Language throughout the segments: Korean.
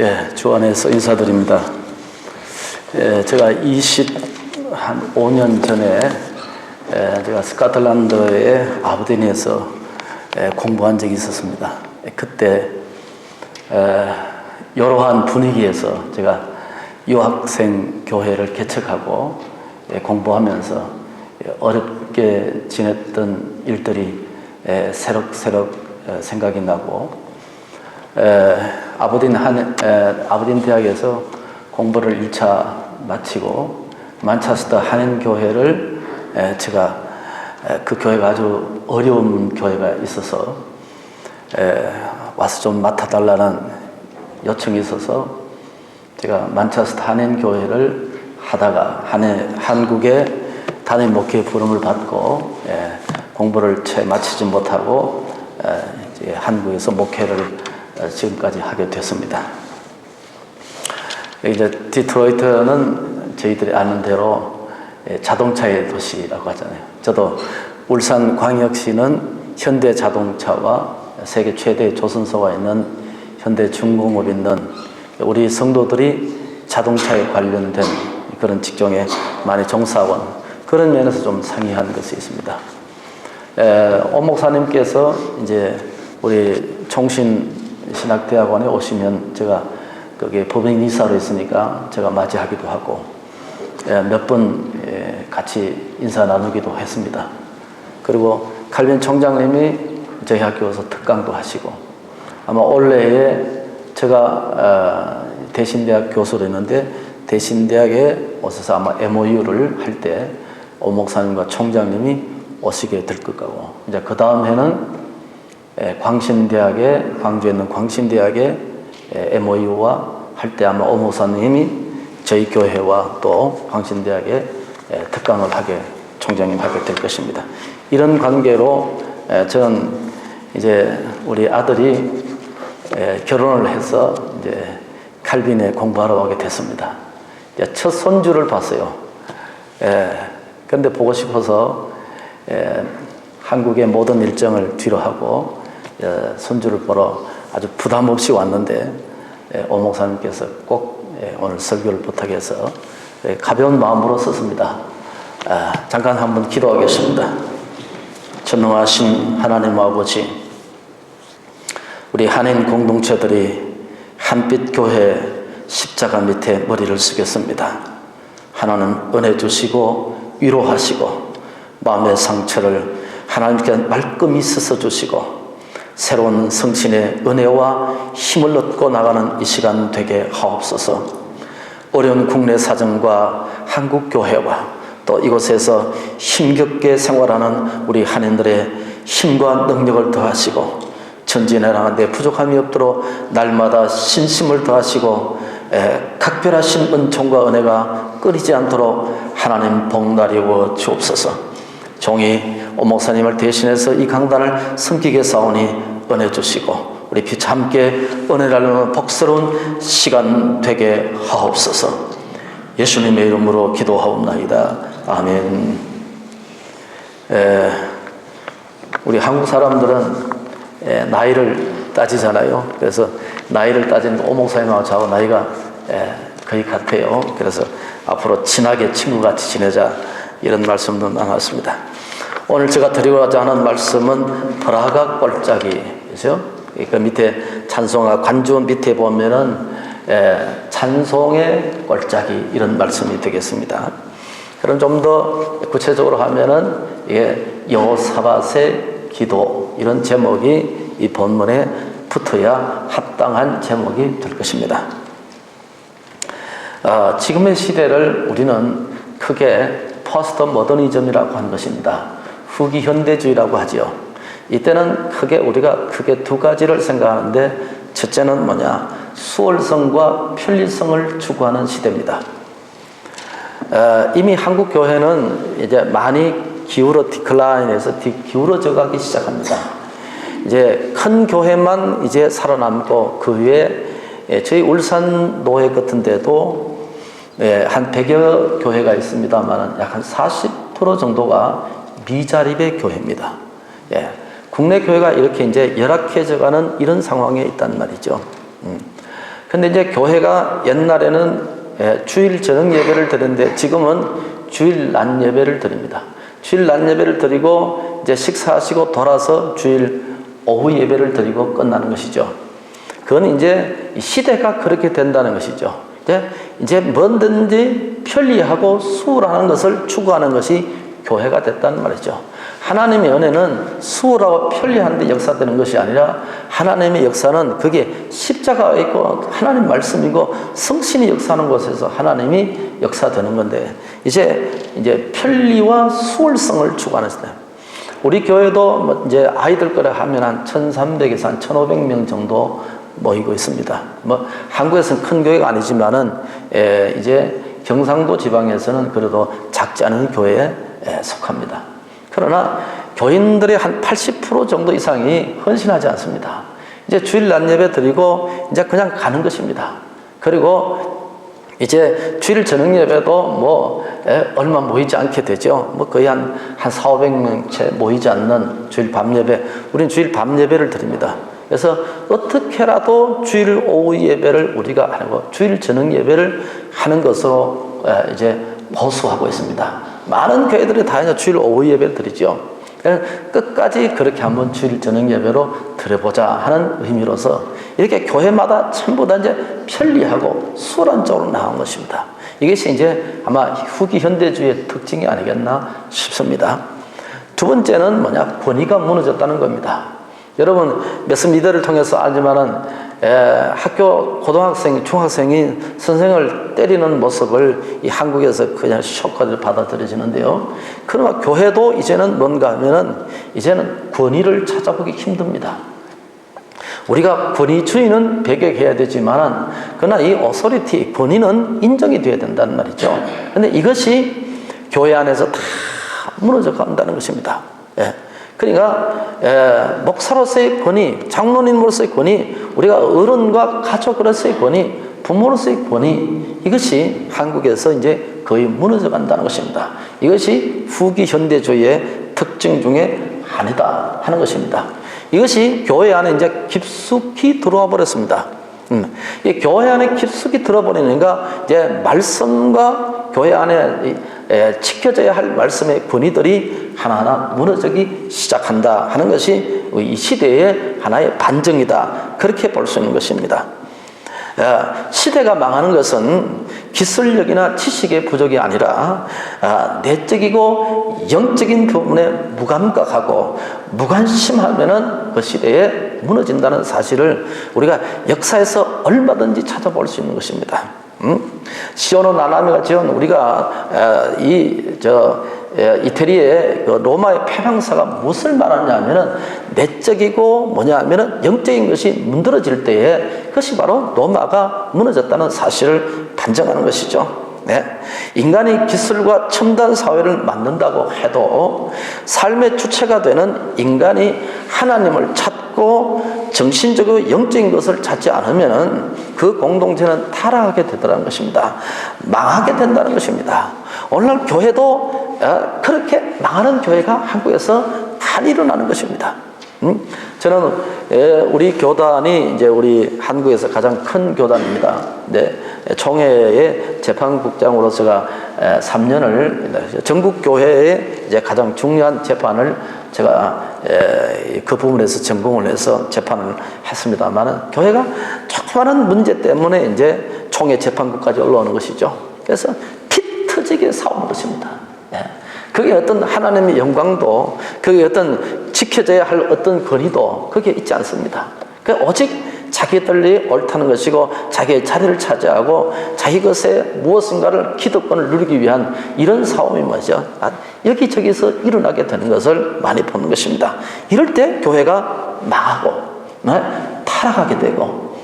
예, 주 안에서 인사드립니다. 제가 25년 전에 제가 스코틀랜드의 아버딘에서 공부한 적이 있었습니다. 그때 여러한 분위기에서 제가 유학생 교회를 개척하고 공부하면서 어렵게 지냈던 일들이 새록새록 생각이 나고 아버딘 대학에서 공부를 1차 마치고 만체스터 한인교회를 제가 그 교회가 아주 어려운 교회가 있어서 와서 좀 맡아달라는 요청이 있어서 제가 만체스터 한인교회를 하다가 한국의 단임 목회 부름을 받고 공부를 채 마치지 못하고 이제 한국에서 목회를 지금까지 하게 됐습니다. 이제 디트로이트는 저희들이 아는 대로 자동차의 도시라고 하잖아요. 저도 울산광역시는 현대자동차와 세계 최대의 조선소가 있는 현대중공업이 있는 우리 성도들이 자동차에 관련된 그런 직종에 많이 종사하는 그런 면에서 좀 상이한 것이 있습니다. 오 목사님께서 이제 우리 총신신학대학원에 오시면 제가 거기에 법인 이사로 있으니까 제가 맞이하기도 하고 몇 번 같이 인사 나누기도 했습니다. 그리고 칼빈 총장님이 저희 학교에서 특강도 하시고 아마 올해에 제가 대신대학 교수로 했는데 대신대학에 오셔서 아마 MOU를 할 때 오 목사님과 총장님이 오시게 될 것 같고 이제 그 다음 해는 광주에 있는 광신대학의 MOU와 할 때 아마 오 목사님이 저희 교회와 또 광신대학에 특강을 총장님 하게 될 것입니다. 이런 관계로 저는 이제 우리 아들이 결혼을 해서 이제 칼빈에 공부하러 오게 됐습니다. 이제 첫 손주를 봤어요. 그런데 보고 싶어서 한국의 모든 일정을 뒤로 하고 손주를 보러 아주 부담 없이 왔는데 오 목사님께서 꼭 오늘 설교를 부탁해서 가벼운 마음으로 썼습니다. 잠깐 한번 기도하겠습니다. 전능하신 하나님 아버지, 우리 한인 공동체들이 한빛 교회 십자가 밑에 머리를 숙였습니다. 하나님 은혜 주시고 위로하시고 마음의 상처를 하나님께 말끔히 씻어주시고 새로운 성신의 은혜와 힘을 얻고 나가는 이 시간 되게 하옵소서. 어려운 국내 사정과 한국 교회와 또 이곳에서 힘겹게 생활하는 우리 한인들의 힘과 능력을 더하시고 전진해 나가는데 부족함이 없도록 날마다 신심을 더하시고 각별하신 은총과 은혜가 끊이지 않도록 하나님 복나리워 주옵소서. 종이 오 목사님을 대신해서 이 강단을 섬기게 사오니 은혜 주시고 우리 피차 함께 은혜를 나누는 복스러운 시간 되게 하옵소서. 예수님의 이름으로 기도하옵나이다. 아멘. 우리 한국 사람들은 나이를 따지잖아요. 그래서 나이를 따지는 오 목사님하고 저하고 나이가 거의 같아요. 그래서 앞으로 친하게 친구같이 지내자 이런 말씀도 나눴습니다. 오늘 제가 드리고자 하는 말씀은 브라가 골짜기죠. 그 밑에 찬송가 관주 밑에 보면은 찬송의 골짜기 이런 말씀이 되겠습니다. 그럼 좀 더 구체적으로 하면은 이게 여호사밧의 기도 이런 제목이 이 본문에 붙어야 합당한 제목이 될 것입니다. 지금의 시대를 우리는 크게 포스트 모더니즘이라고 하는 것입니다. 후기 현대주의라고 하죠. 이때는 우리가 크게 두 가지를 생각하는데 첫째는 뭐냐? 수월성과 편리성을 추구하는 시대입니다. 이미 한국 교회는 이제 많이 디클라인에서 기울어져 가기 시작합니다. 이제 큰 교회만 이제 살아남고 그 위에 저희 울산 노회 같은 데도 한 100여 교회가 있습니다만 약 한 40% 정도가 미자립의 교회입니다. 국내 교회가 이렇게 이제 열악해져가는 이런 상황에 있단 말이죠. 근데 이제 교회가 옛날에는 주일 저녁 예배를 드렸는데 지금은 주일 낮 예배를 드립니다. 주일 낮 예배를 드리고 이제 식사하시고 돌아서 주일 오후 예배를 드리고 끝나는 것이죠. 그건 이제 시대가 그렇게 된다는 것이죠. 이제 뭐든지 편리하고 수월한 것을 추구하는 것이 교회가 됐다는 말이죠. 하나님의 은혜는 수월하고 편리한 데 역사되는 것이 아니라 하나님의 역사는 그게 십자가가 있고 하나님 말씀이고 성신이 역사하는 곳에서 하나님이 역사되는 건데 이제 편리와 수월성을 추구하는 시대. 우리 교회도 뭐 이제 아이들 거라 하면 한 1,300에서 한 1,500명 정도 모이고 있습니다. 뭐 한국에서는 큰 교회가 아니지만은 이제 경상도 지방에서는 그래도 작지 않은 교회에 속합니다. 그러나 교인들의 한 80% 정도 이상이 헌신하지 않습니다. 이제 주일 낮 예배 드리고 이제 그냥 가는 것입니다. 그리고 이제 주일 저녁 예배도 뭐 얼마 모이지 않게 되죠. 뭐 거의 한 400~500명 채 모이지 않는 주일 밤 예배. 우리는 주일 밤 예배를 드립니다. 그래서 어떻게라도 주일 오후 예배를 우리가 하고 주일 저녁 예배를 하는 것으로 이제 보수하고 있습니다. 많은 교회들이 다 이제 주일 오후 예배를 드리죠. 끝까지 그렇게 한번 주일 저녁 예배로 드려보자 하는 의미로서 이렇게 교회마다 전부 다 이제 편리하고 수월한 쪽으로 나온 것입니다. 이것이 이제 아마 후기 현대주의의 특징이 아니겠나 싶습니다. 두 번째는 뭐냐? 권위가 무너졌다는 겁니다. 여러분 메스 미디어를 통해서 알지만은 학교 고등학생이 중학생이 선생을 때리는 모습을 이 한국에서 그냥 쇼크를 받아들여지는데요. 그러나 교회도 이제는 뭔가 하면은 이제는 권위를 찾아보기 힘듭니다. 우리가 권위주의는 배격해야 되지만은 그러나 이 오소리티 권위는 인정이 돼야 된다는 말이죠. 그런데 이것이 교회 안에서 다 무너져 간다는 것입니다. 그러니까 목사로서의 권위, 장로님으로서의 권위, 우리가 어른과 가족으로서의 권위, 부모로서의 권위, 이것이 한국에서 이제 거의 무너져 간다는 것입니다. 이것이 후기 현대주의의 특징 중에 하나다 하는 것입니다. 이것이 교회 안에 이제 깊숙이 들어와 버렸습니다. 이 교회 안에 깊숙이 들어버리니까 이제 말씀과 교회 안에 지켜져야 할 말씀의 권위들이 하나하나 무너지기 시작한다 하는 것이 이 시대의 하나의 반증이다. 그렇게 볼 수 있는 것입니다. 시대가 망하는 것은 기술력이나 지식의 부족이 아니라 내적이고 영적인 부분에 무감각하고 무관심하면은 그 시대에 무너진다는 사실을 우리가 역사에서 얼마든지 찾아볼 수 있는 것입니다. 시오노 나나미가 지은 우리가 이태리의 그 로마의 패망사가 무엇을 말하느냐 하면은 내적이고 뭐냐 하면은 영적인 것이 문드러질 때에 그것이 바로 로마가 무너졌다는 사실을 반증하는 것이죠. 인간이 기술과 첨단 사회를 만든다고 해도 삶의 주체가 되는 인간이 하나님을 찾고 정신적으로 영적인 것을 찾지 않으면 그 공동체는 타락하게 되더라는 것입니다. 망하게 된다는 것입니다. 오늘날 교회도 그렇게 망하는 교회가 한국에서 많이 일어나는 것입니다. 저는 우리 교단이 이제 우리 한국에서 가장 큰 교단입니다. 총회의 재판국장으로 제가 3년을 전국 교회의 이제 가장 중요한 재판을 제가 그 부분에서 전공을 해서 재판을 했습니다만 교회가 조그마한 문제 때문에 이제 총회 재판국까지 올라오는 것이죠. 그래서 피 터지게 싸우는 것입니다. 그게 어떤 하나님의 영광도 그게 어떤 지켜져야 할 어떤 권위도 그게 있지 않습니다. 오직 자기들이 옳다는 것이고 자기의 자리를 차지하고 자기 것에 무엇인가를 기득권을 누리기 위한 이런 싸움이 뭐죠? 여기저기서 일어나게 되는 것을 많이 보는 것입니다. 이럴 때 교회가 망하고 타락하게 되고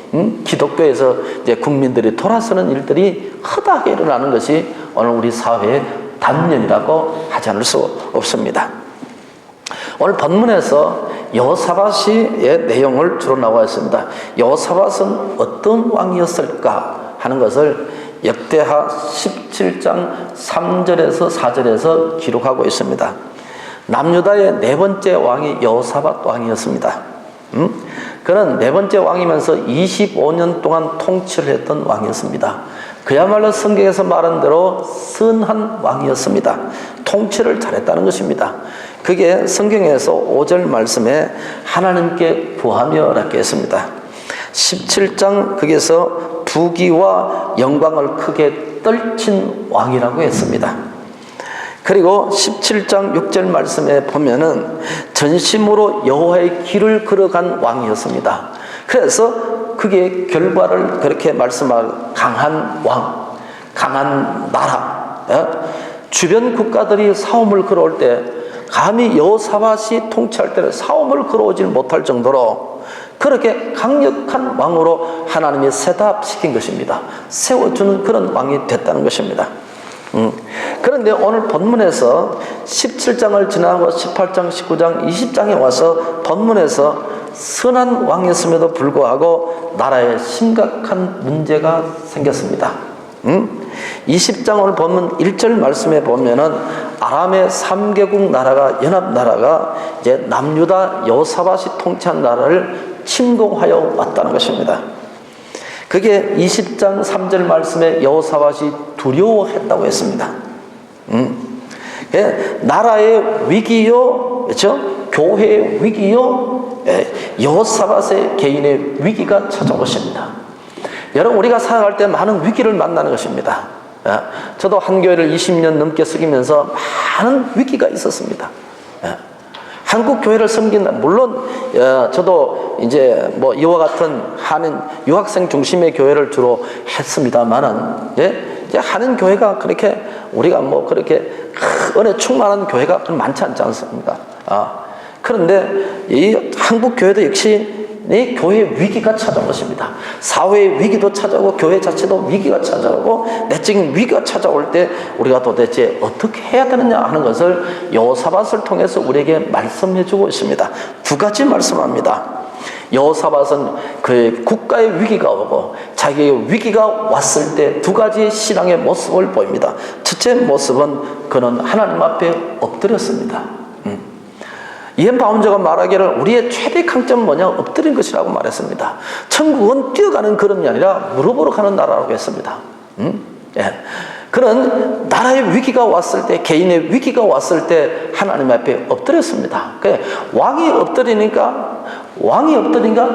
기독교에서 이제 국민들이 돌아서는 일들이 허다하게 일어나는 것이 오늘 우리 사회의 단면이라고 하지 않을 수 없습니다. 오늘 본문에서 여호사밧의 내용을 주로 나와 있습니다. 여호사밧은 어떤 왕이었을까 하는 것을 역대하 17장 3절에서 4절에서 기록하고 있습니다. 남유다의 네 번째 왕이 여호사밧 왕이었습니다. 그는 네 번째 왕이면서 25년 동안 통치를 했던 왕이었습니다. 그야말로 성경에서 말한 대로 선한 왕이었습니다. 통치를 잘했다는 것입니다. 그게 성경에서 5절 말씀에 하나님께 구하며 라고 했습니다. 17장 거기에서 부귀와 영광을 크게 떨친 왕이라고 했습니다. 그리고 17장 6절 말씀에 보면은 전심으로 여호와의 길을 걸어간 왕이었습니다. 그래서 그게 결과를 그렇게 말씀할 강한 왕, 강한 나라, 주변 국가들이 싸움을 걸어올 때 감히 여호사밧이 통치할 때는 싸움을 걸어오지 못할 정도로 그렇게 강력한 왕으로 하나님이 세답시킨 것입니다. 세워주는 그런 왕이 됐다는 것입니다. 그런데 오늘 본문에서 17장을 지나고 18장, 19장, 20장에 와서 본문에서 선한 왕이었음에도 불구하고 나라에 심각한 문제가 생겼습니다. 20장 오늘 본문 1절 말씀에 보면은 아람의 3개국 나라가 연합나라가 이제 남유다 여호사밧이 통치한 나라를 침공하여 왔다는 것입니다. 그게 20장 3절 말씀에 여호사밧이 두려워했다고 했습니다. 나라의 위기요, 그렇죠? 교회의 위기요, 여호사밧의 개인의 위기가 찾아올 것입니다. 여러분, 우리가 살아갈 때 많은 위기를 만나는 것입니다. 저도 한 교회를 20년 넘게 섬기면서 많은 위기가 있었습니다. 한국 교회를 섬긴다. 물론 저도 이제 뭐 이와 같은 하는 유학생 중심의 교회를 주로 했습니다만은, 이제 하는 교회가 그렇게 우리가 뭐 그렇게 은혜 충만한 교회가 많지 않지 않습니까? 그런데 이 한국 교회도 역시 이 교회 위기가 찾아온 것입니다. 사회의 위기도 찾아오고 교회 자체도 위기가 찾아오고 내적인 위기가 찾아올 때 우리가 도대체 어떻게 해야 되느냐 하는 것을 여호사밧을 통해서 우리에게 말씀해 주고 있습니다. 두 가지 말씀합니다. 여호사밧은 그 국가의 위기가 오고 자기의 위기가 왔을 때 두 가지 신앙의 모습을 보입니다. 첫째 모습은 그는 하나님 앞에 엎드렸습니다. 이엔 바운저가 말하기를 우리의 최대 강점은 뭐냐? 엎드린 것이라고 말했습니다. 천국은 뛰어가는 걸음이 아니라 무릎으로 가는 나라라고 했습니다. 그는 나라의 위기가 왔을 때, 개인의 위기가 왔을 때 하나님 앞에 엎드렸습니다. 왕이 엎드리니까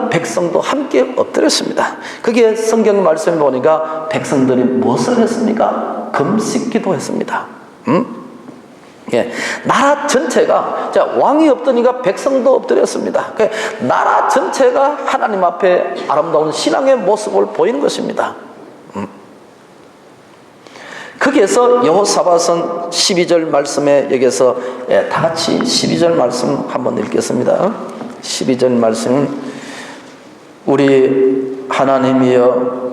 백성도 함께 엎드렸습니다. 그게 성경 말씀에 보니까 백성들이 무엇을 했습니까? 금식기도 했습니다. 나라 전체가, 왕이 엎드리니까 백성도 엎드렸습니다. 나라 전체가 하나님 앞에 아름다운 신앙의 모습을 보이는 것입니다. 거기에서 여호사밧은 12절 말씀에 여기서 다 같이 12절 말씀 한번 읽겠습니다. 12절 말씀은 우리 하나님이여,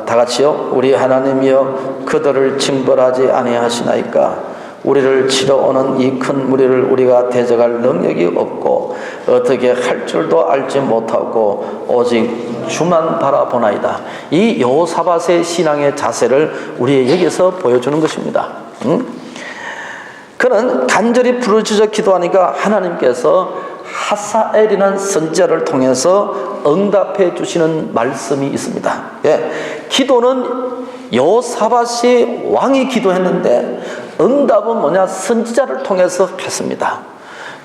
다 같이요. 우리 하나님이여 그들을 징벌하지 아니하시나이까. 우리를 치러 오는 이 큰 무리를 우리가 대적할 능력이 없고 어떻게 할 줄도 알지 못하고 오직 주만 바라보나이다. 이 여호사밧의 신앙의 자세를 우리의 여기서 보여주는 것입니다. 그는 간절히 부르짖어 기도하니까 하나님께서 하사엘이라는 선지자를 통해서 응답해 주시는 말씀이 있습니다. 기도는 여호사밧이 왕이 기도했는데 응답은 뭐냐? 선지자를 통해서 했습니다.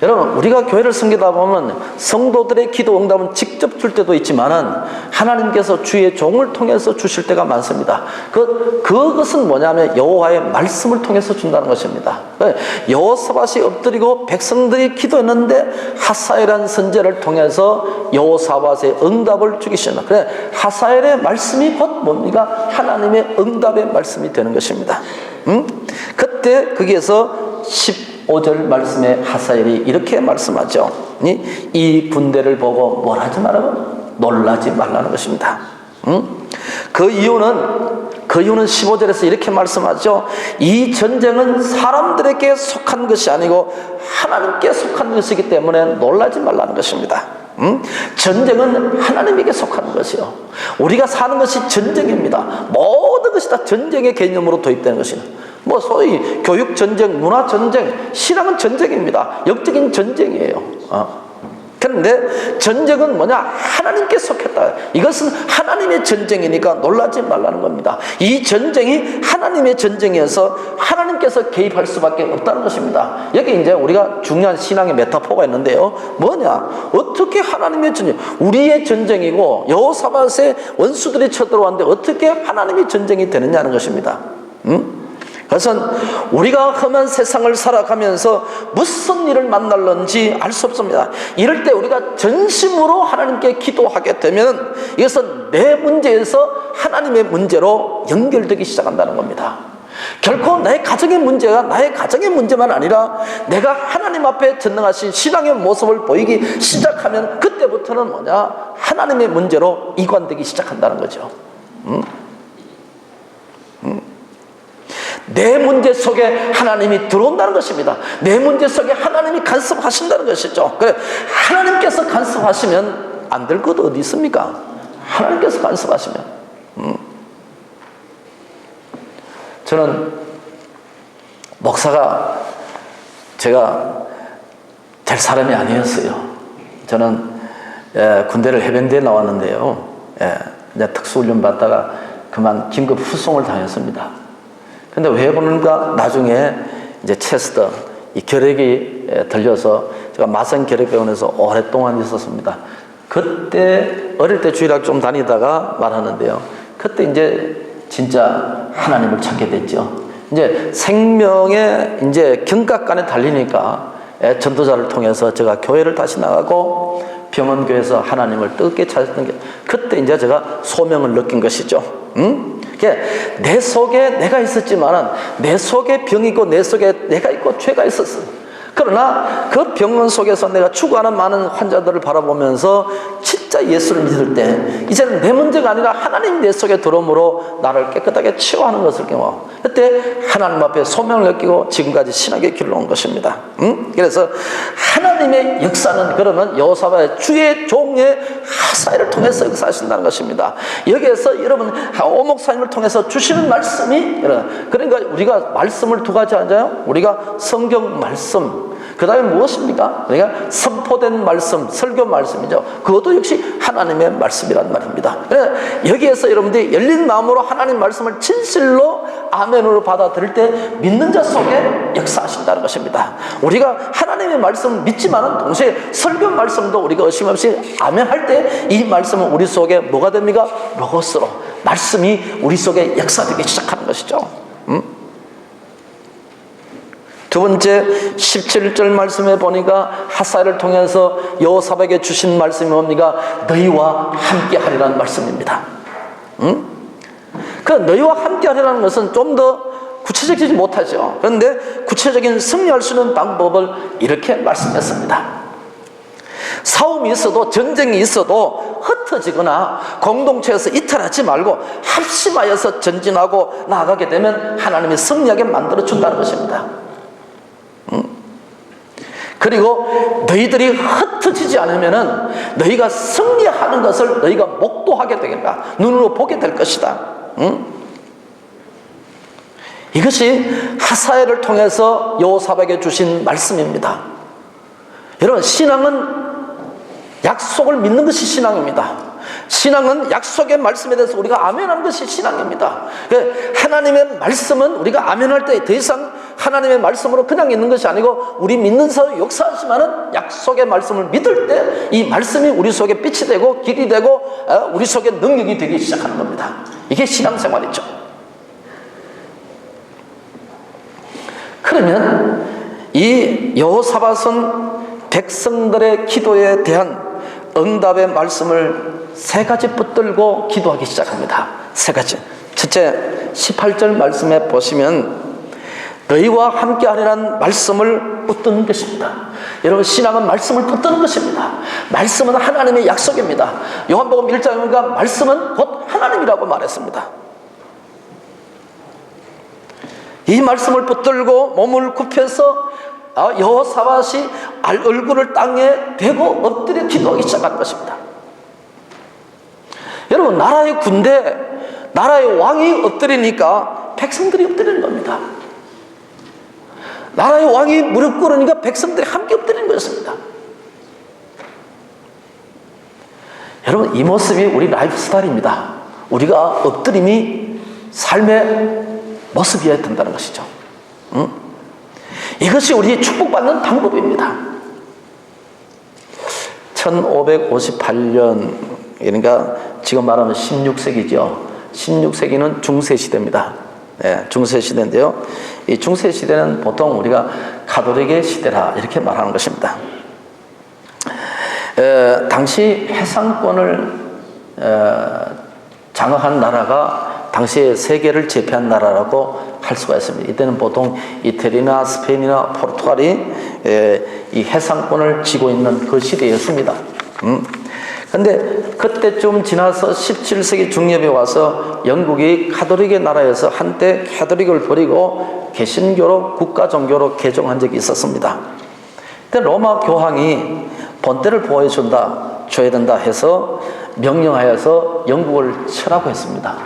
여러분, 우리가 교회를 섬기다 보면 성도들의 기도 응답은 직접 줄 때도 있지만은 하나님께서 주의 종을 통해서 주실 때가 많습니다. 그것은 뭐냐면 여호와의 말씀을 통해서 준다는 것입니다. 여호사밧이 엎드리고 백성들이 기도했는데 하사엘이라는 선지자를 통해서 여호사밧의 응답을 주기시는, 하사엘의 말씀이 곧 뭡니까? 하나님의 응답의 말씀이 되는 것입니다. 그때 거기에서 15절 말씀에 하사엘이 이렇게 말씀하죠. 이 군대를 보고 뭘 하지 말라고? 놀라지 말라는 것입니다. 그 이유는 15절에서 이렇게 말씀하죠. 이 전쟁은 사람들에게 속한 것이 아니고 하나님께 속한 것이기 때문에 놀라지 말라는 것입니다. 전쟁은 하나님에게 속한 것이요. 우리가 사는 것이 전쟁입니다. 모든 것이 다 전쟁의 개념으로 도입되는 것이요. 뭐 소위 교육 전쟁, 문화 전쟁, 신앙은 전쟁입니다. 영적인 전쟁이에요. 그런데 전쟁은 뭐냐? 하나님께 속했다. 이것은 하나님의 전쟁이니까 놀라지 말라는 겁니다. 이 전쟁이 하나님의 전쟁이어서 하나님께서 개입할 수밖에 없다는 것입니다. 여기 이제 우리가 중요한 신앙의 메타포가 있는데요. 뭐냐? 어떻게 하나님의 전쟁, 우리의 전쟁이고 여호사밧의 원수들이 쳐들어왔는데 어떻게 하나님의 전쟁이 되느냐는 것입니다. 그것은 우리가 험한 세상을 살아가면서 무슨 일을 만날는지 알 수 없습니다. 이럴 때 우리가 전심으로 하나님께 기도하게 되면 이것은 내 문제에서 하나님의 문제로 연결되기 시작한다는 겁니다. 결코 내 가정의 문제가 나의 가정의 문제만 아니라 내가 하나님 앞에 전능하신 신앙의 모습을 보이기 시작하면 그때부터는 뭐냐? 하나님의 문제로 이관되기 시작한다는 거죠. 내 문제 속에 하나님이 들어온다는 것입니다. 내 문제 속에 하나님이 간섭하신다는 것이죠. 그래, 하나님께서 간섭하시면 안 될 것 어디 있습니까? 하나님께서 간섭하시면. 저는 목사가 제가 될 사람이 아니었어요. 저는 군대를 해병대에 나왔는데요. 이제 특수훈련 받다가 그만 긴급 후송을 당했습니다. 근데 왜 그런가? 나중에 이제 체스트, 이 결핵이 들려서 제가 마산 결핵병원에서 오랫동안 있었습니다. 그때 어릴 때 주일학 좀 다니다가 말하는데요. 그때 이제 진짜 하나님을 찾게 됐죠. 이제 생명의 이제 경각간에 달리니까 전도자를 통해서 제가 교회를 다시 나가고 병원교회에서 하나님을 뜨겁게 찾았던 게 그때 이제 제가 소명을 느낀 것이죠. 내 속에 내가 있었지만은 내 속에 병이 있고 내 속에 내가 있고 죄가 있었어. 그러나 그 병원 속에서 내가 죽어가는 많은 환자들을 바라보면서 진짜 예수를 믿을 때 이제는 내 문제가 아니라 하나님 내 속에 들어옴으로 나를 깨끗하게 치유하는 것을 경험. 그때 하나님 앞에 소명을 느끼고 지금까지 신학의 길로 온 것입니다. 그래서 하나님의 역사는 그러면 여호사밧의 주의 종의 하사엘을 통해서 역사하신다는 것입니다. 여기에서 여러분 오 목사님을 통해서 주시는 말씀이 그러니까 우리가 말씀을 두 가지 하잖아요. 우리가 성경 말씀, 그 다음에 무엇입니까? 그러니까 선포된 말씀, 설교 말씀이죠. 그것도 역시 하나님의 말씀이란 말입니다. 여기에서 여러분들이 열린 마음으로 하나님 말씀을 진실로 아멘으로 받아들일 때 믿는 자 속에 역사하신다는 것입니다. 우리가 하나님의 말씀을 믿지만은 동시에 설교 말씀도 우리가 어심없이 아멘할 때 이 말씀은 우리 속에 뭐가 됩니까? 로고스로 말씀이 우리 속에 역사되기 시작하는 것이죠. 두 번째 17절 말씀에 보니까 하사엘을 통해서 여호사밧에게 주신 말씀이 뭡니까? 너희와 함께 하리라는 말씀입니다. 그 너희와 함께 하리라는 것은 좀 더 구체적이지 못하죠. 그런데 구체적인 승리할 수 있는 방법을 이렇게 말씀했습니다. 싸움이 있어도 전쟁이 있어도 흩어지거나 공동체에서 이탈하지 말고 합심하여서 전진하고 나아가게 되면 하나님이 승리하게 만들어준다는 것입니다. 그리고 너희들이 흩어지지 않으면은 너희가 승리하는 것을 너희가 목도하게 되겠다. 눈으로 보게 될 것이다. 이것이 하사엘을 통해서 여호사밧에게 주신 말씀입니다. 여러분, 신앙은 약속을 믿는 것이 신앙입니다. 신앙은 약속의 말씀에 대해서 우리가 아멘하는 것이 신앙입니다. 하나님의 말씀은 우리가 아멘할 때 더 이상 하나님의 말씀으로 그냥 있는 것이 아니고 우리 믿는 사 역사하지만은 약속의 말씀을 믿을 때 이 말씀이 우리 속에 빛이 되고 길이 되고 우리 속에 능력이 되기 시작하는 겁니다. 이게 신앙생활이죠. 그러면 이 여호사밧은 백성들의 기도에 대한 응답의 말씀을 세 가지 붙들고 기도하기 시작합니다. 세 가지. 첫째, 18절 말씀에 보시면 너희와 함께 하리라는 말씀을 붙드는 것입니다. 여러분, 신앙은 말씀을 붙드는 것입니다. 말씀은 하나님의 약속입니다. 요한복음 1장에 보니까 말씀은 곧 하나님이라고 말했습니다. 이 말씀을 붙들고 몸을 굽혀서 여호사밧이 얼굴을 땅에 대고 엎드려 기도하기 시작하는 것입니다. 여러분, 나라의 군대, 나라의 왕이 엎드리니까 백성들이 엎드리는 겁니다. 나라의 왕이 무릎 꿇으니까 백성들이 함께 엎드리는 것입니다. 여러분, 이 모습이 우리 라이프 스타일입니다. 우리가 엎드림이 삶의 모습이어야 된다는 것이죠. 이것이 우리 축복받는 방법입니다. 1558년, 그러니까 지금 말하는 16세기죠. 16세기는 중세시대입니다. 네, 중세시대인데요. 이 중세시대는 보통 우리가 가톨릭의 시대라 이렇게 말하는 것입니다. 당시 해상권을 장악한 나라가 당시에 세계를 제패한 나라라고 할 수가 있습니다. 이때는 보통 이태리나 스페인이나 포르투갈이 이 해상권을 쥐고 있는 그 시대였습니다. 근데 그때쯤 지나서 17세기 중엽에 와서 영국이 가톨릭의 나라에서 한때 가톨릭을 버리고 개신교로 국가 종교로 개종한 적이 있었습니다. 그때 로마 교황이 본때를 줘야 된다 해서 명령하여서 영국을 치라고 했습니다.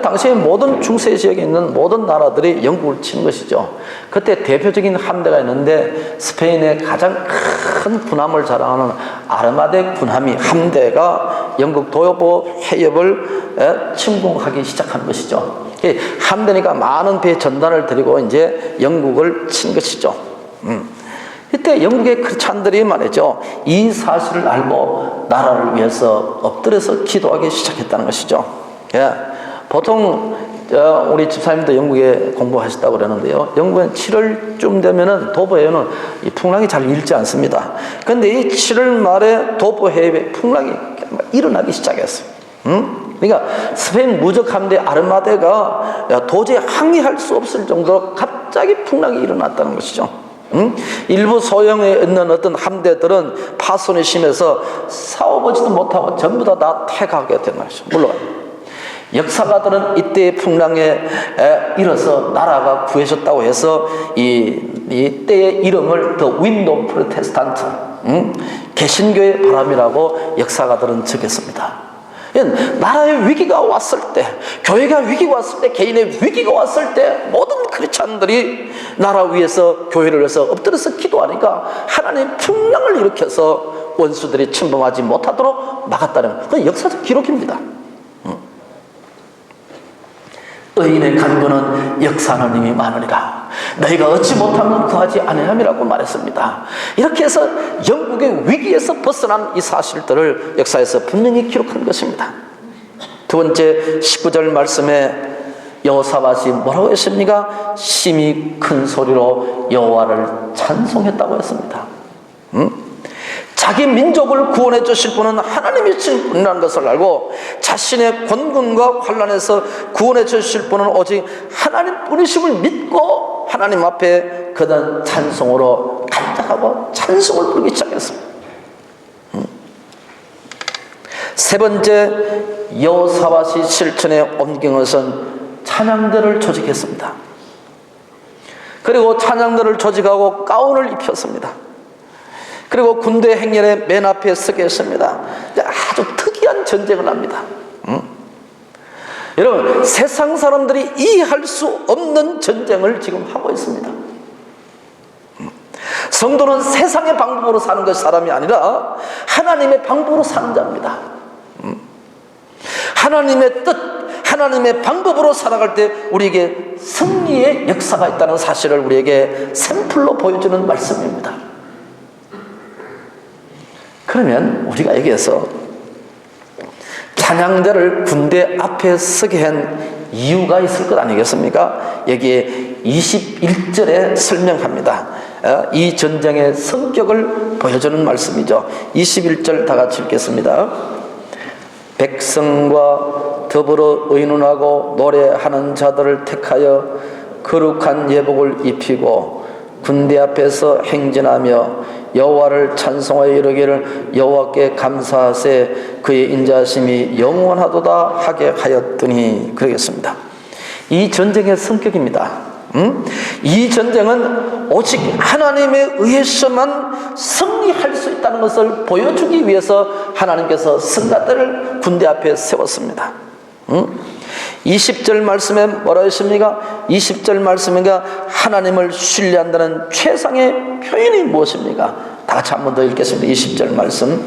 당시에 모든 중세 지역에 있는 모든 나라들이 영국을 친 것이죠. 그때 대표적인 함대가 있는데 스페인의 가장 큰 군함을 자랑하는 아르마데 군함이 함대가 영국 도요보 해협을 침공하기 시작한 것이죠. 함대니까 많은 배 전단을 들이고 이제 영국을 친 것이죠. 이때 영국의 크리스찬들이 말이죠, 이 사실을 알고 나라를 위해서 엎드려서 기도하기 시작했다는 것이죠. 예. 보통 우리 집사님도 영국에 공부하셨다고 그러는데요, 영국은 7월쯤 되면은 도보해변은 이 풍랑이 잘 일지 않습니다. 그런데 이 7월 말에 도보해변에 풍랑이 일어나기 시작했어요. 그러니까 스페인 무적 함대 아르마데가 도저히 항의할 수 없을 정도로 갑자기 풍랑이 일어났다는 것이죠. 일부 소형에 있는 어떤 함대들은 파손이 심해서 싸워보지도 못하고 전부 다 퇴각하게 된 것이죠. 물론 역사가들은 이때의 풍랑에 일어서 나라가 구해졌다고 해서 이 때의 이름을 더 윈드 오브 프로테스탄트, 개신교의 바람이라고 역사가들은 적였습니다. 나라의 위기가 왔을 때, 교회가 위기가 왔을 때, 개인의 위기가 왔을 때 모든 크리스찬들이 나라 위해서, 교회를 위해서 엎드려서 기도하니까 하나님의 풍랑을 일으켜서 원수들이 침범하지 못하도록 막았다는, 그건 역사적 기록입니다. 의인의 간구는 역사하는 힘이 많으리라. 너희가 얻지 못하면 구하지 아니함이라고 말했습니다. 이렇게 해서 영국의 위기에서 벗어난 이 사실들을 역사에서 분명히 기록한 것입니다. 두 번째 19절 말씀에 여호사밧이 뭐라고 했습니까? 심히 큰 소리로 여호와를 찬송했다고 했습니다. 자기 민족을 구원해 주실 분은 하나님이신 분이라는 것을 알고 자신의 권군과 환난에서 구원해 주실 분은 오직 하나님뿐이심을 믿고 하나님 앞에 그는 찬송으로 간절하고 찬송을 부르기 시작했습니다. 세 번째, 여호사밧이 실천에 옮긴 것은 찬양대를 조직했습니다. 그리고 찬양대를 조직하고 가운을 입혔습니다. 그리고 군대 행렬의 맨 앞에 서게 했습니다. 아주 특이한 전쟁을 합니다. 여러분, 세상 사람들이 이해할 수 없는 전쟁을 지금 하고 있습니다. 성도는 세상의 방법으로 사는 것이 사람이 아니라 하나님의 방법으로 사는 자입니다. 하나님의 뜻, 하나님의 방법으로 살아갈 때 우리에게 승리의 역사가 있다는 사실을 우리에게 샘플로 보여주는 말씀입니다. 그러면 우리가 여기에서 찬양대를 군대 앞에 서게 한 이유가 있을 것 아니겠습니까? 여기에 21절에 설명합니다. 이 전쟁의 성격을 보여주는 말씀이죠. 21절 다 같이 읽겠습니다. 백성과 더불어 의논하고 노래하는 자들을 택하여 거룩한 예복을 입히고 군대 앞에서 행진하며 여호와를 찬송하여 이르기를 여호와께 감사하세 그의 인자하심이 영원하도다 하게 하였더니, 그러겠습니다. 이 전쟁의 성격입니다. 이 전쟁은 오직 하나님에 의해서만 승리할 수 있다는 것을 보여주기 위해서 하나님께서 성가들을 군대 앞에 세웠습니다. 20절 말씀에 뭐라 했습니까? 20절 말씀인가 하나님을 신뢰한다는 최상의 표현이 무엇입니까? 다 같이 한 번 더 읽겠습니다. 20절 말씀.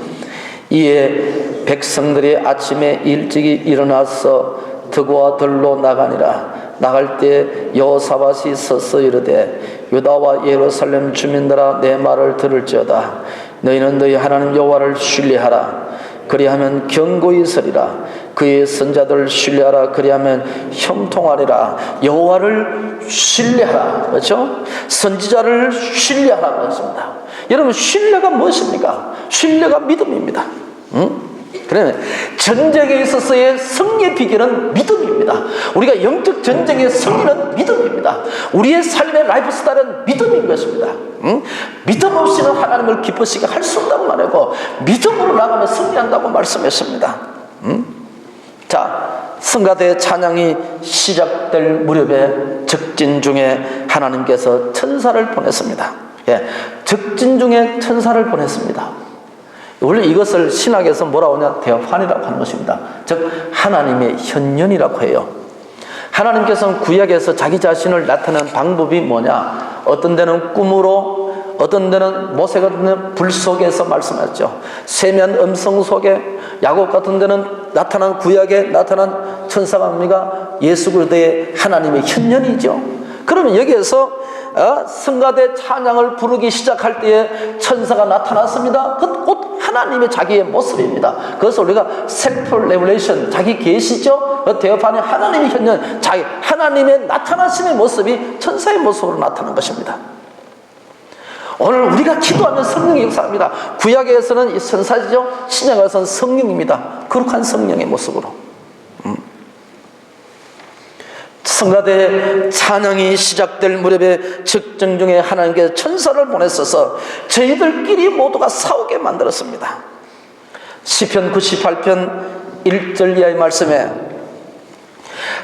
이에 백성들이 아침에 일찍이 일어나서 드고와 들로 나가니라. 나갈 때 여호사밧이 서서 이르되 유다와 예루살렘 주민들아 내 말을 들을지어다. 너희는 너희 하나님 여호와를 신뢰하라. 그리하면 견고히 서리라. 그의 선자들을 신뢰하라. 그리하면 형통하리라. 여호와를 신뢰하라. 그렇죠? 선지자를 신뢰하라. 그렇습니다. 여러분, 신뢰가 무엇입니까? 신뢰가 믿음입니다. 그러면 전쟁에 있어서의 승리의 비결은 믿음입니다. 우리가 영적 전쟁의 승리는 믿음입니다. 우리의 삶의 라이프 스타일은 믿음인 것입니다. 믿음 없이는 하나님을 기쁘시게 할 수 없다고 말하고, 믿음으로 나가면 승리한다고 말씀했습니다. 자, 성가대 찬양이 시작될 무렵에 적진 중에 하나님께서 천사를 보냈습니다. 예, 적진 중에 천사를 보냈습니다. 원래 이것을 신학에서 뭐라고 하냐? 대화판이라고 하는 것입니다. 즉 하나님의 현현이라고 해요. 하나님께서는 구약에서 자기 자신을 나타내는 방법이 뭐냐? 어떤 데는 꿈으로, 어떤 데는 모세 같은 데는 불 속에서 말씀하셨죠. 세미한 음성 속에, 야곱 같은 데는 나타난, 구약에 나타난 천사가 뭡니까? 예수 그리스도의 하나님의 현현이죠. 그러면 여기에서 성가대 찬양을 부르기 시작할 때에 천사가 나타났습니다. 곧 하나님의 자기의 모습입니다. 그것을 우리가 셀프 레벨레이션, 자기 계시죠. 그 대화판에 하나님의 현현, 자기 하나님의 나타나심의 모습이 천사의 모습으로 나타난 것입니다. 오늘 우리가 기도하면 성령의 역사입니다. 구약에서는 이 천사죠, 신약에서는 성령입니다. 거룩한 성령의 모습으로. 성가대 찬양이 시작될 무렵에 적정 중에 하나님께서 천사를 보냈어서 저희들끼리 모두가 싸우게 만들었습니다. 시편 98편 1절 이하의 말씀에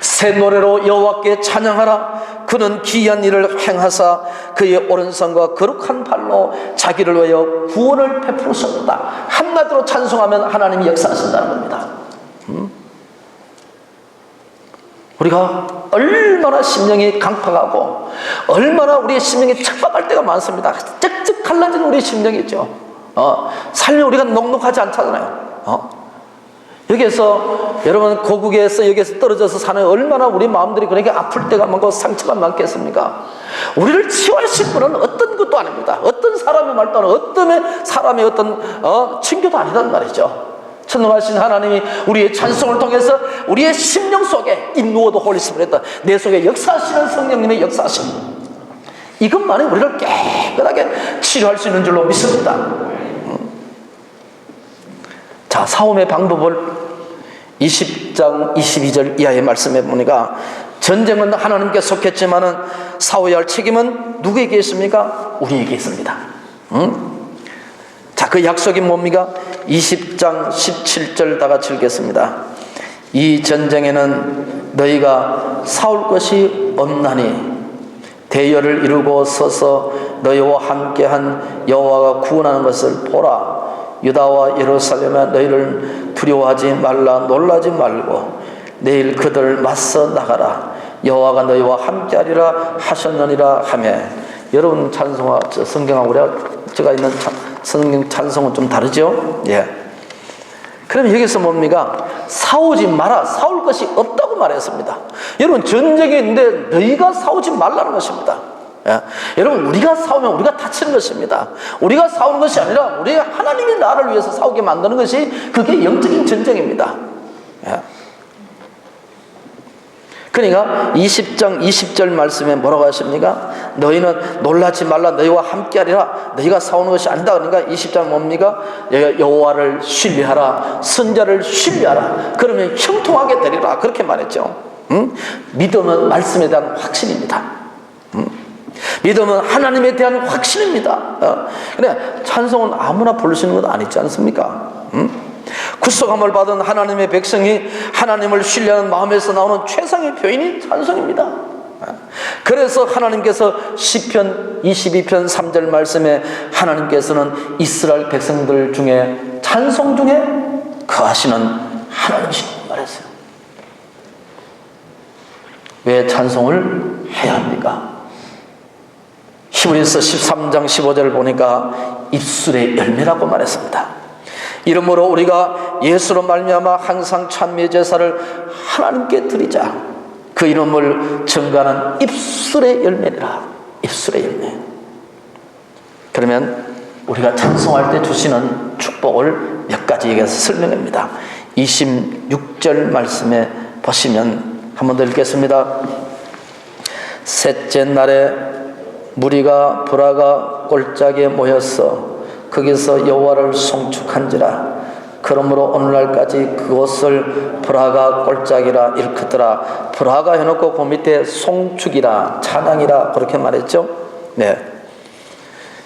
새 노래로 여호와께 찬양하라. 그는 기이한 일을 행하사 그의 오른손과 거룩한 발로 자기를 위하여 구원을 베푸셨다. 한마디로 찬송하면 하나님이 역사하신다는 겁니다. 우리가 얼마나 심령이 강팍하고 얼마나 우리의 심령이 척박할 때가 많습니다. 쩍쩍 갈라지는 우리의 심령이 있죠. 삶이 우리가 녹록하지 않잖아요. 여기에서 여러분 고국에서 여기에서 떨어져서 사는 얼마나 우리 마음들이 그렇게 아플 때가 많고 상처가 많겠습니까? 우리를 치유하실 분은 어떤 것도 아닙니다. 어떤 사람의 말도 아니고 어떤 사람의 어떤 친교도 아니란 말이죠. 천능하신 하나님이 우리의 찬송을 통해서 우리의 심령 속에 인누어도 홀리스피릿, 내 속에 역사하시는 성령님의 역사하심, 이것만이 우리를 깨끗하게 치료할 수 있는 줄로 믿습니다. 자, 싸움의 방법을 20장 22절 이하의 말씀에 보니까 전쟁은 하나님께 속했지만은 싸워야 할 책임은 누구에게 있습니까? 우리에게 있습니다. 자, 그 약속이 뭡니까? 20장 17절 다 같이 읽겠습니다. 이 전쟁에는 너희가 싸울 것이 없나니 대열을 이루고 서서 너희와 함께한 여호와가 구원하는 것을 보라. 유다와 예루살렘아 너희를 두려워하지 말라. 놀라지 말고 내일 그들을 맞서 나가라. 여호와가 너희와 함께하리라 하셨느니라 하며. 여러분 찬송화 성경하고 제가 있는 성경 찬송은 좀 다르죠? 예. 그럼 여기서 뭡니까? 싸우지 마라. 싸울 것이 없다고 말했습니다. 여러분 전쟁이 있는데 너희가 싸우지 말라는 것입니다. 예. 여러분 우리가 싸우면 우리가 다치는 것입니다. 우리가 싸우는 것이 아니라 우리 하나님이 나를 위해서 싸우게 만드는 것이 그게 영적인 전쟁입니다. 예. 그러니까 20장 20절 말씀에 뭐라고 하십니까? 너희는 놀라지 말라. 너희와 함께하리라. 너희가 싸우는 것이 아니다. 그러니까 20장 뭡니까? 여호와를 신뢰하라. 선자를 신뢰하라. 그러면 형통하게 되리라. 그렇게 말했죠. 믿음은 말씀에 대한 확신입니다. 믿음은 하나님에 대한 확신입니다. 그래, 찬송은 아무나 부를 수 있는 건 아니지 않습니까? 구속함을 받은 하나님의 백성이 하나님을 신뢰하는 마음에서 나오는 최상의 표현이 찬송입니다. 그래서 하나님께서 시편 22편 3절 말씀에 하나님께서는 이스라엘 백성들 중에 찬송 중에 거하시는 하나님이시라고 말했어요. 왜 찬송을 해야 합니까? 히브리서 13장 15절을 보니까 입술의 열매라고 말했습니다. 이러므로 우리가 예수로 말미암아 항상 찬미의 제사를 하나님께 드리자. 그 이름을 증거하는 입술의 열매니라. 입술의 열매. 그러면 우리가 찬송할 때 주시는 축복을 몇 가지 얘기해서 설명합니다. 26절 말씀에 보시면 한 번 더 읽겠습니다. 셋째 날에 무리가 브라가 골짜기에 모였어 거기서 여호와를 송축한지라. 그러므로 오늘날까지 그곳을 브라가 골짜기라 일컫더라. 브라가 해놓고 그 밑에 송축이라 찬양이라 그렇게 말했죠. 네.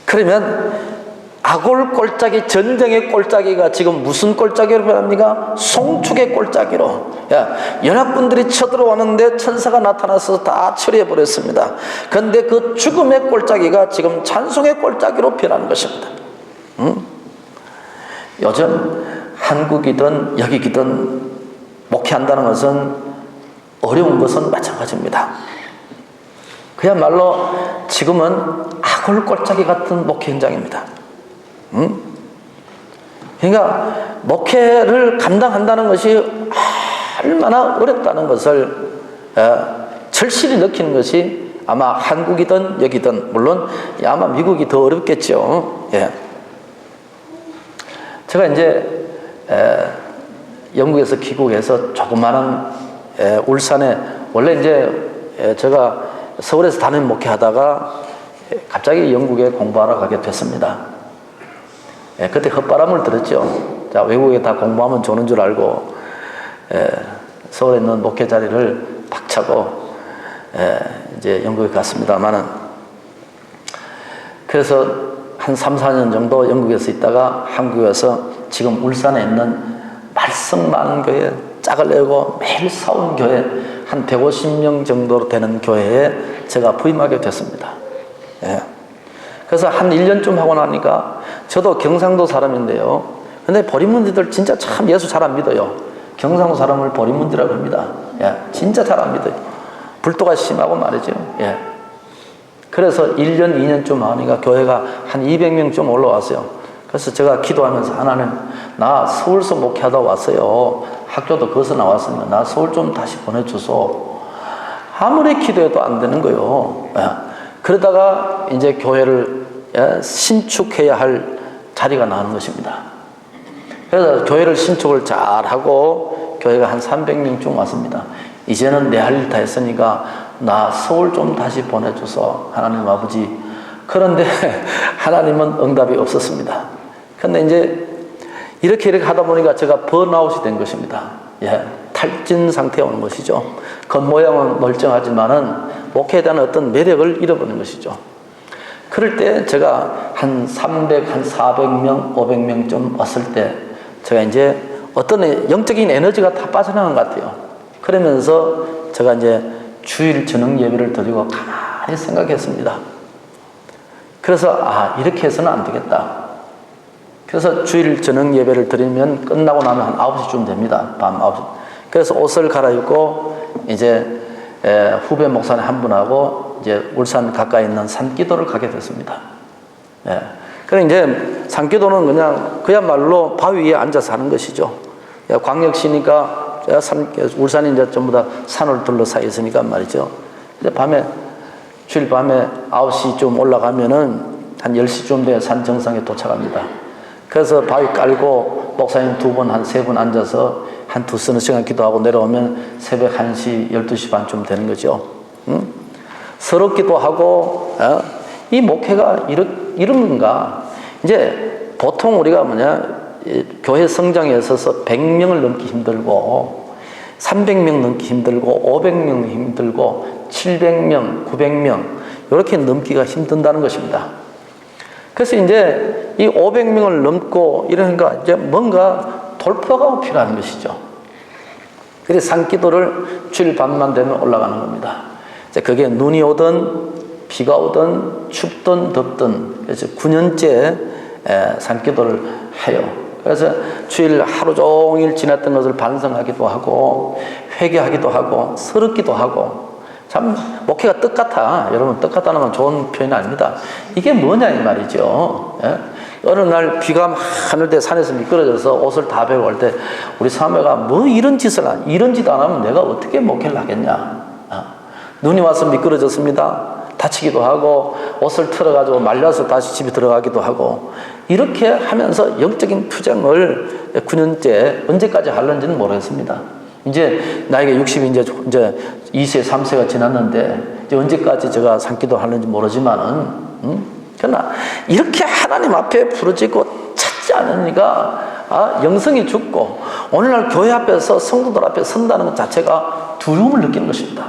그러면 아골 골짜기, 전쟁의 골짜기가 지금 무슨 골짜기로 변합니까? 송축의 골짜기로. 연합군들이 쳐들어왔는데 천사가 나타나서 다 처리해버렸습니다. 그런데 그 죽음의 골짜기가 지금 찬송의 골짜기로 변하는 것입니다. 요즘 한국이든 여기든 목회한다는 것은 어려운 것은 마찬가지입니다. 그야말로 지금은 아골 골짜기 같은 목회 현장입니다. 그러니까 목회를 감당한다는 것이 얼마나 어렵다는 것을 절실히 느끼는 것이 아마 한국이든 여기든, 물론 아마 미국이 더 어렵겠죠. 제가 이제 영국에서 귀국해서 조그마한 울산에, 원래 이제 제가 서울에서 단임 목회하다가 갑자기 영국에 공부하러 가게 됐습니다. 그때 헛바람을 들었죠. 자, 외국에 다 공부하면 좋은 줄 알고 서울에 있는 목회 자리를 박차고 이제 영국에 갔습니다만은, 그래서 한 3, 4년 정도 영국에서 있다가 한국에 와서 지금 울산에 있는 말씀 많은 교회, 짝을 내고 매일 사온 교회 한 150명 정도 되는 교회에 제가 부임하게 됐습니다. 그래서 한 1년쯤 하고 나니까, 저도 경상도 사람인데요, 근데 보리문디들 진짜 참 예수 잘 안 믿어요. 경상도 사람을 보리문디라고 합니다. 진짜 잘 안 믿어요. 불도가 심하고 말이죠. 그래서 1년, 2년쯤 하니까 교회가 한 200명쯤 올라왔어요. 그래서 제가 기도하면서, 하나님, 나 서울서 목회하다 왔어요. 학교도 거기서 나왔으니까 나 서울 좀 다시 보내주소. 아무리 기도해도 안 되는 거예요. 그러다가 이제 교회를 신축해야 할 자리가 나오는 것입니다. 그래서 교회를 신축을 잘하고 교회가 한 300명쯤 왔습니다. 이제는 내 할 일 다 했으니까 나 서울 좀 다시 보내줘서 하나님 아버지. 그런데 하나님은 응답이 없었습니다. 그런데 이제 이렇게 하다 보니까 제가 번아웃이 된 것입니다. 탈진 상태에 오는 것이죠. 겉모양은 멀쩡하지만은 목회에 대한 어떤 매력을 잃어버리는 것이죠. 그럴 때 제가 한 300, 한 400명, 500명쯤 왔을 때 제가 이제 어떤 영적인 에너지가 다 빠져나간 것 같아요. 그러면서 제가 이제 주일 저녁 예배를 드리고 가만히 생각했습니다. 그래서 이렇게 해서는 안 되겠다. 그래서 주일 저녁 예배를 드리면 끝나고 나면 한 9시쯤 됩니다. 밤 9시. 그래서 옷을 갈아입고 이제 후배 목사님 한 분하고 이제 울산 가까이 있는 산기도를 가게 됐습니다. 그래 이제 산기도는 그냥 그야말로 바위 위에 앉아서 하는 것이죠. 광역시니까 울산이 이제 전부 다 산을 둘러싸여 있으니까 말이죠. 근데 밤에 주일 밤에 9시쯤 올라가면은 한 10시쯤 돼 산 정상에 도착합니다. 그래서 바위 깔고 목사님 2분, 한 3분 앉아서 한 2-3시간 기도하고 내려오면 새벽 1시, 12시 반쯤 되는 거죠. 서럽기도 하고, 이 목회가 이런 건가? 이제 보통 우리가 교회 성장에 있어서 100명을 넘기 힘들고, 300명 넘기 힘들고, 500명 힘들고, 700명, 900명, 이렇게 넘기가 힘든다는 것입니다. 그래서 이제 이 500명을 넘고 이러니까 이제 뭔가 돌파가 필요한 것이죠. 그래서 산기도를 주일 밤만 되면 올라가는 겁니다. 이제 그게 눈이 오든 비가 오든 춥든 덥든, 그래서 9년째 산기도를 해요. 그래서 주일 하루 종일 지났던 것을 반성하기도 하고 회개하기도 하고 서럽기도 하고, 참 목회가 떡 같아. 여러분, 떡 같다는 건 좋은 표현이 아닙니다. 이게 뭐냐 이 말이죠. 어느 날 비가 하늘대 산에서 미끄러져서 옷을 다 베고 갈 때 우리 사모가 뭐 이런 짓을 이런 짓 안 하면 내가 어떻게 목회를 하겠냐. 눈이 와서 미끄러졌습니다. 다치기도 하고 옷을 털어가지고 말려서 다시 집에 들어가기도 하고 이렇게 하면서 영적인 투쟁을 9년째 언제까지 하는지는 모르겠습니다. 이제 나이가 60이 이제 2세, 3세가 지났는데 이제 언제까지 제가 산기도 하는지 모르지만은 그러나 이렇게 하나님 앞에 부르짖고 찾지 않으니까 영성이 죽고 오늘날 교회 앞에서 성도들 앞에 선다는 것 자체가 두려움을 느끼는 것입니다.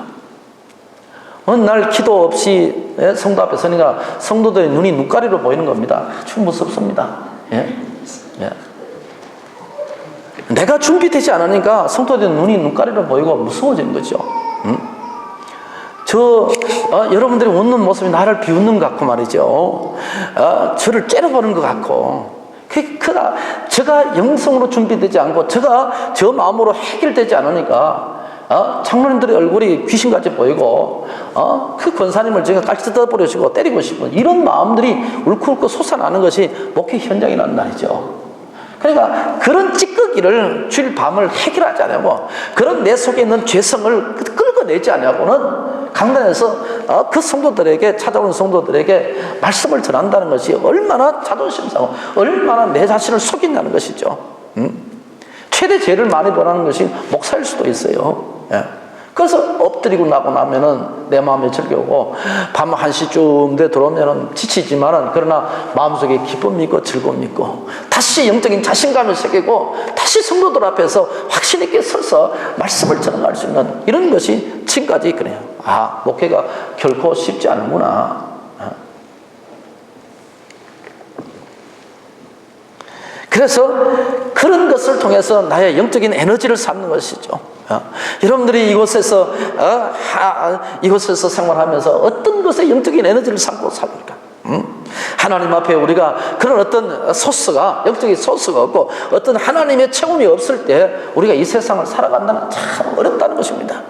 어느 날 기도 없이 성도 앞에 서니까 성도들의 눈이 눈가리로 보이는 겁니다. 아주 무섭습니다. 예? 예. 내가 준비되지 않으니까 성도들의 눈이 눈가리로 보이고 무서워지는 거죠. 여러분들이 웃는 모습이 나를 비웃는 것 같고 말이죠. 저를 째려보는 것 같고. 제가 영성으로 준비되지 않고, 저 마음으로 해결되지 않으니까, 장로님들의 얼굴이 귀신같이 보이고, 그 권사님을 제가 깔치 뜯어버리시고 때리고 싶은 이런 마음들이 울컥울컥 솟아나는 것이 목회 현장이라는 말이죠. 그러니까 그런 찌꺼기를 주일 밤을 해결하지 않냐고, 그런 내 속에 있는 죄성을 끌어내지 않냐고는 강단에서 그 성도들에게, 찾아오는 성도들에게 말씀을 전한다는 것이 얼마나 자존심 상하고 얼마나 내 자신을 속인다는 것이죠. 최대 죄를 많이 범하는 것이 목사일 수도 있어요. 예. 그래서 엎드리고 나고 나면은 내 마음에 즐거우고 밤 1시쯤 돼 들어오면은 지치지만은 그러나 마음속에 기쁨이 있고 즐거움이 있고 다시 영적인 자신감을 새기고 다시 성도들 앞에서 확신 있게 서서 말씀을 전할 수 있는 이런 것이 지금까지 그래요. 목회가 결코 쉽지 않은구나. 그래서 그런 것을 통해서 나의 영적인 에너지를 삼는 것이죠. 여러분들이 이곳에서 생활하면서 어떤 것에 영적인 에너지를 삼고 삽니까? 하나님 앞에 우리가 그런 어떤 소스가, 영적인 소스가 없고 어떤 하나님의 체험이 없을 때 우리가 이 세상을 살아간다는 참 어렵다는 것입니다.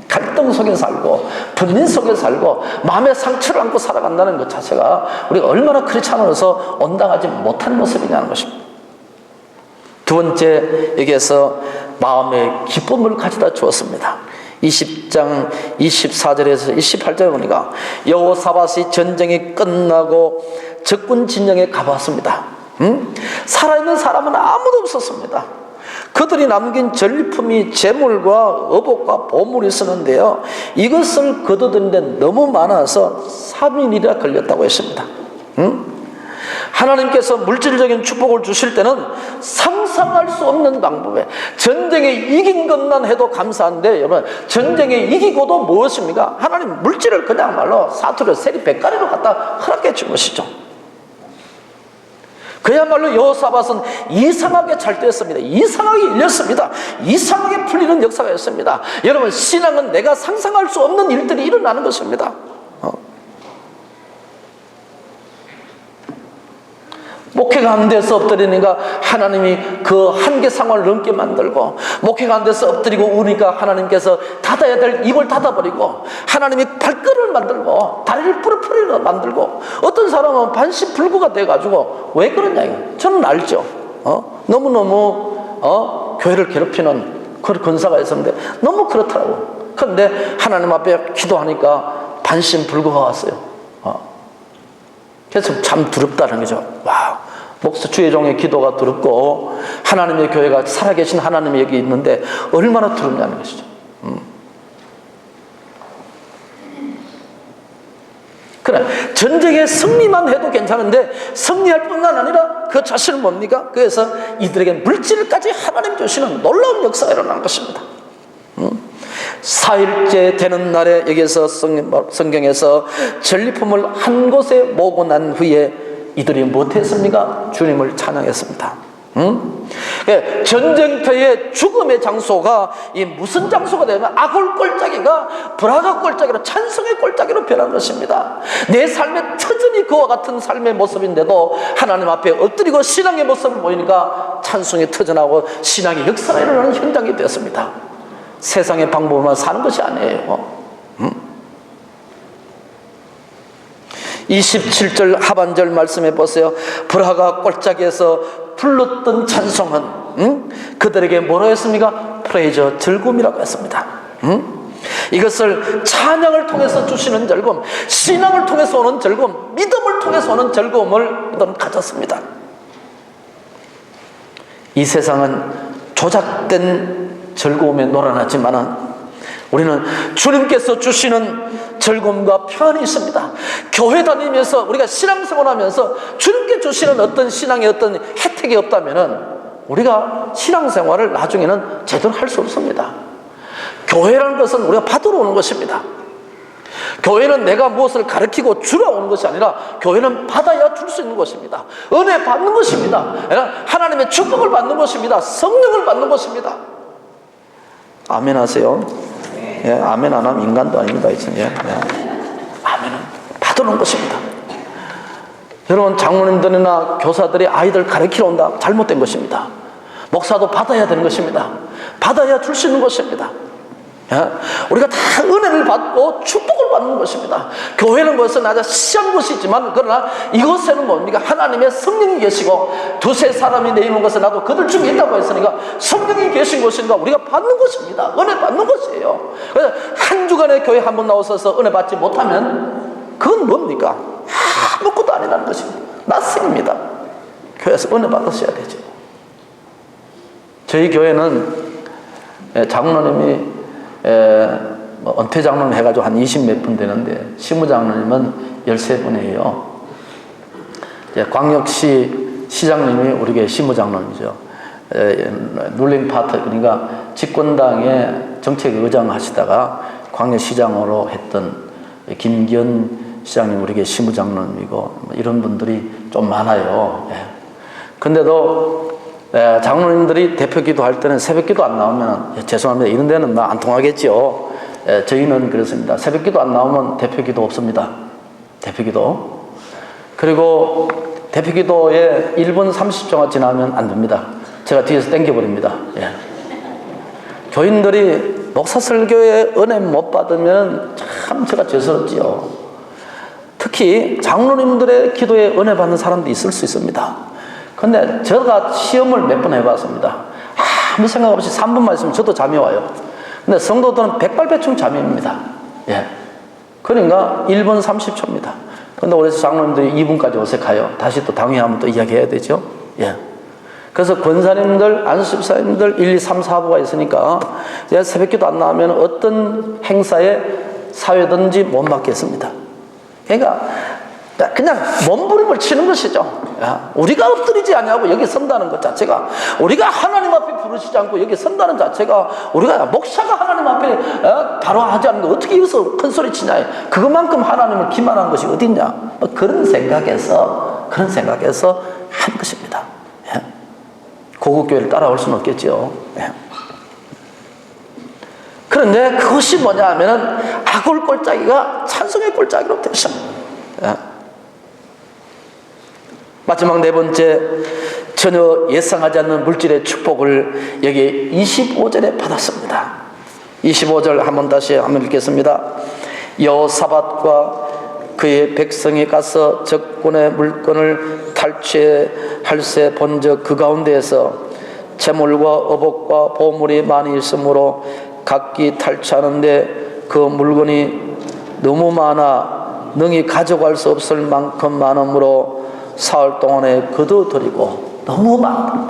갈등 속에 살고 분민 속에 살고 마음의 상처를 안고 살아간다는 것 자체가 우리가 얼마나 크리스찬으로서 온당하지 못한 모습이냐는 것입니다. 두 번째, 여기에서 마음의 기쁨을 가져다 주었습니다. 20장 24절에서 28절에 보니까 여호사밧이 전쟁이 끝나고 적군 진영에 가봤습니다. 살아있는 사람은 아무도 없었습니다. 그들이 남긴 전리품이 재물과 어복과 보물이 있었는데요, 이것을 거두는데 너무 많아서 3일이나 걸렸다고 했습니다. 하나님께서 물질적인 축복을 주실 때는 상상할 수 없는 방법에, 전쟁에 이긴 것만 해도 감사한데 여러분, 전쟁에 이기고도 무엇입니까? 하나님 물질을 그냥 말로 사투리로 세리 백가리로 갖다 허락해 준 것이죠. 그야말로 여호사밧은 이상하게 잘 되었습니다. 이상하게 일렸습니다. 이상하게 풀리는 역사가 있습니다. 여러분, 신앙은 내가 상상할 수 없는 일들이 일어나는 것입니다. 목회가 안 돼서 엎드리니까 하나님이 그 한계 상황을 넘게 만들고, 목회가 안 돼서 엎드리고 우니까 하나님께서 닫아야 될 입을 닫아버리고, 하나님이 발걸음을 만들고 다리를 부러뜨리게 만들고, 어떤 사람은 반신불구가 돼가지고 왜 그러냐 이거 저는 알죠. 너무너무 교회를 괴롭히는 그런 권사가 있었는데 너무 그렇더라고. 그런데 하나님 앞에 기도하니까 반신불구가 왔어요. 그래서 참 두렵다는 거죠. 와, 목사 주의 종의 기도가 두렵고 하나님의 교회가 살아계신 하나님이 여기 있는데 얼마나 두렵냐는 것이죠. 그래, 전쟁에 승리만 해도 괜찮은데 승리할 뿐만 아니라 그 자신은 뭡니까? 그래서 이들에게 물질까지 하나님 주시는 놀라운 역사가 일어난 것입니다. 4일째 되는 날에 여기에서 성경에서 전리품을 한 곳에 모으고 난 후에 이들이 못했습니까? 주님을 찬양했습니다. 전쟁터의 죽음의 장소가 이 무슨 장소가 되면 아골 골짜기가 브라가 골짜기로, 찬송의 골짜기로 변한 것입니다. 내 삶의 터전이 그와 같은 삶의 모습인데도 하나님 앞에 엎드리고 신앙의 모습을 보이니까 찬송이 터전하고 신앙의 역사가 일어나는 현장이 되었습니다. 세상의 방법만 사는 것이 아니에요. 27절 하반절 말씀해 보세요. 브라가 골짜기에서 불렀던 찬송은 그들에게 뭐라 했습니까? 프레이저, 즐거움이라고 했습니다. 이것을 찬양을 통해서 주시는 즐거움, 신앙을 통해서 오는 즐거움, 믿음을 통해서 오는 즐거움을 그들은 가졌습니다. 이 세상은 조작된 즐거움에 놀아나지만 우리는 주님께서 주시는 즐거움과 평안이 있습니다. 교회 다니면서 우리가 신앙생활하면서 주님께 주시는 어떤 신앙의 어떤 혜택이 없다면 우리가 신앙생활을 나중에는 제대로 할 수 없습니다. 교회라는 것은 우리가 받으러 오는 것입니다. 교회는 내가 무엇을 가르치고 주러 오는 것이 아니라 교회는 받아야 줄 수 있는 것입니다. 은혜 받는 것입니다. 하나님의 축복을 받는 것입니다. 성령을 받는 것입니다. 아멘 하세요. 예, 아멘 안 하면 인간도 아닙니다. 예. 아멘은 받으러 온 것입니다. 여러분, 장로님들이나 교사들이 아이들 가르치러 온다, 잘못된 것입니다. 목사도 받아야 되는 것입니다. 받아야 줄 수 있는 것입니다. 우리가 다 은혜를 받고 축복을 받는 것입니다. 교회는 것은 아주 시한 것이지만 그러나 이곳에는 뭡니까? 하나님의 성령이 계시고 두세 사람이 내리는 것은 나도 그들 중에 있다고 했으니까 성령이 계신 것인가 우리가 받는 것입니다. 은혜 받는 것이에요. 그래서 한 주간에 교회 한 번 나오셔서 은혜 받지 못하면 그건 뭡니까? 아무것도 아니라는 것입니다. 낯생입니다. 교회에서 은혜 받으셔야 되죠. 저희 교회는 장로님이 은퇴 장로님 해가지고 한 20 몇 분 되는데 시무 장로님은 13분이에요. 광역시 시장님이 우리 교회 시무 장로님이죠. 룰링 파트, 그러니까 집권당의 정책 의장 하시다가 광역시장으로 했던 김기현 시장님 우리 교회 시무 장로님이고 이런 분들이 좀 많아요. 근데도 장로님들이 대표 기도할 때는 새벽 기도 안 나오면 죄송합니다. 이런 데는 안 통하겠죠. 저희는 그렇습니다. 새벽 기도 안 나오면 대표 기도 없습니다. 대표 기도. 그리고 대표 기도에 1분 30초가 지나면 안 됩니다. 제가 뒤에서 땡겨버립니다. 예. 교인들이 목사 설교에 은혜 못 받으면 참 제가 죄스럽지요. 특히 장로님들의 기도에 은혜 받는 사람도 있을 수 있습니다. 근데 제가 시험을 몇 번 해봤습니다. 아무 생각 없이 3분만 있으면 저도 잠이 와요. 근데 성도들은 백발백중 잠이 옵니다. 예. 그러니까 1분 30초입니다. 근데 우리 장로님들이 2분까지 어색해요. 다시 또 당회하면 또 이야기해야 되죠. 예. 그래서 권사님들, 안수집사님들 1, 2, 3, 4부가 있으니까 새벽기도 안 나오면 어떤 행사에 사회든지 못 맡겠습니다. 그러니까 그냥 몸부림을 치는 것이죠. 우리가 엎드리지 아니하고 여기 선다는 것 자체가, 우리가 하나님 앞에 부르시지 않고 여기 선다는 자체가, 우리가 목사가 하나님 앞에 바로 하지 않는 거 어떻게 여기서 큰 소리 치냐, 그것만큼 하나님을 기만한 것이 어딨냐, 그런 생각에서 하는 것입니다. 고국교회를 따라올 수는 없겠죠. 그런데 그것이 뭐냐 하면은 아골 골짜기가 찬송의 골짜기로 되셨습니다. 마지막 네 번째, 전혀 예상하지 않는 물질의 축복을 여기 25절에 받았습니다. 25절 한번 다시 한번 읽겠습니다. 여호사밧과 그의 백성이 가서 적군의 물건을 탈취할세 본즉 그 가운데에서 재물과 어복과 보물이 많이 있으므로 각기 탈취하는데 그 물건이 너무 많아 능히 가져갈 수 없을 만큼 많으므로 사흘 동안에 거둬들이고, 너무 많다.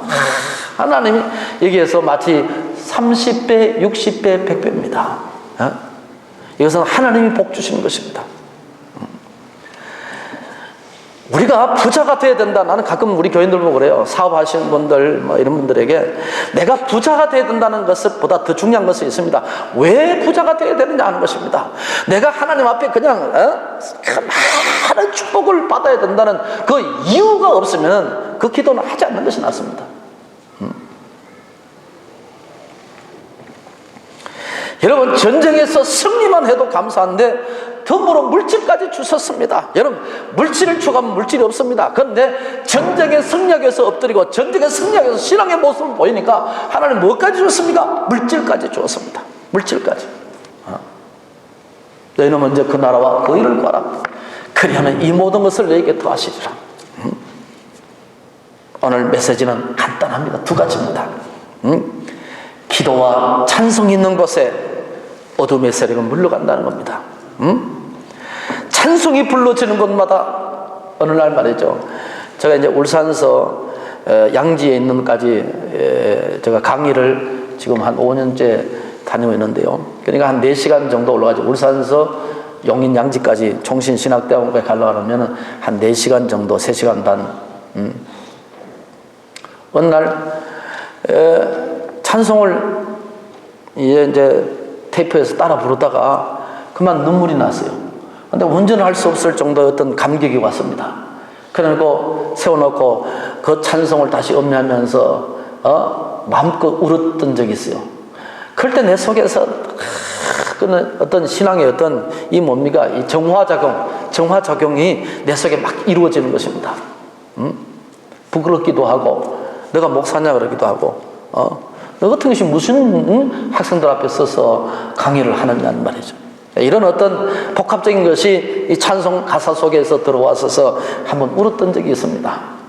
하나님이 여기에서 마치 30배, 60배, 100배입니다. 이것은 하나님이 복 주시는 것입니다. 우리가 부자가 돼야 된다. 나는 가끔 우리 교인들 보고 그래요. 사업하시는 분들, 이런 분들에게 내가 부자가 돼야 된다는 것보다 더 중요한 것이 있습니다. 왜 부자가 돼야 되느냐 하는 것입니다. 내가 하나님 앞에 그냥 많은 축복을 받아야 된다는 그 이유가 없으면 그 기도는 하지 않는 것이 낫습니다. 여러분, 전쟁에서 승리만 해도 감사한데 덤으로 물질까지 주셨습니다. 여러분, 물질을 추구하면 물질이 없습니다. 그런데 전쟁에 승리하기 위해서 엎드리고 전쟁에 승리하기 위해서 신앙의 모습을 보이니까 하나님 뭐까지 줬습니까? 물질까지 주었습니다. 물질까지. 너희는 먼저 그 나라와 그 일을 구하라. 그리하면 이 모든 것을 너에게 더하시리라. 오늘 메시지는 간단합니다. 두 가지입니다. 기도와 찬송이 있는 곳에 어둠의 세력은 물러간다는 겁니다. 찬송이 불러지는 곳마다 어느 날 말이죠. 제가 이제 울산서 양지에 있는 데까지 제가 강의를 지금 한 5년째 다니고 있는데요. 그러니까 한 4시간 정도 올라가죠. 울산서 용인 양지까지 종신신학대학원까지 가려고 하면 한 4시간 정도, 3시간 반. 어느 날 찬송을 이제 테이프에서 따라 부르다가 그만 눈물이 났어요. 근데 운전을 할 수 없을 정도의 어떤 감격이 왔습니다. 그리고 세워놓고 그 찬송을 다시 음미하면서 마음껏 울었던 적이 있어요. 그럴 때 내 속에서 어떤 신앙의 어떤 이 뭡니까? 이 정화작용이 내 속에 막 이루어지는 것입니다. 부끄럽기도 하고, 내가 목사냐 그러기도 하고, 너 같은 것이 무슨 학생들 앞에 서서 강의를 하느냐는 말이죠. 이런 어떤 복합적인 것이 이 찬송 가사 속에서 들어와서 한번 울었던 적이 있습니다.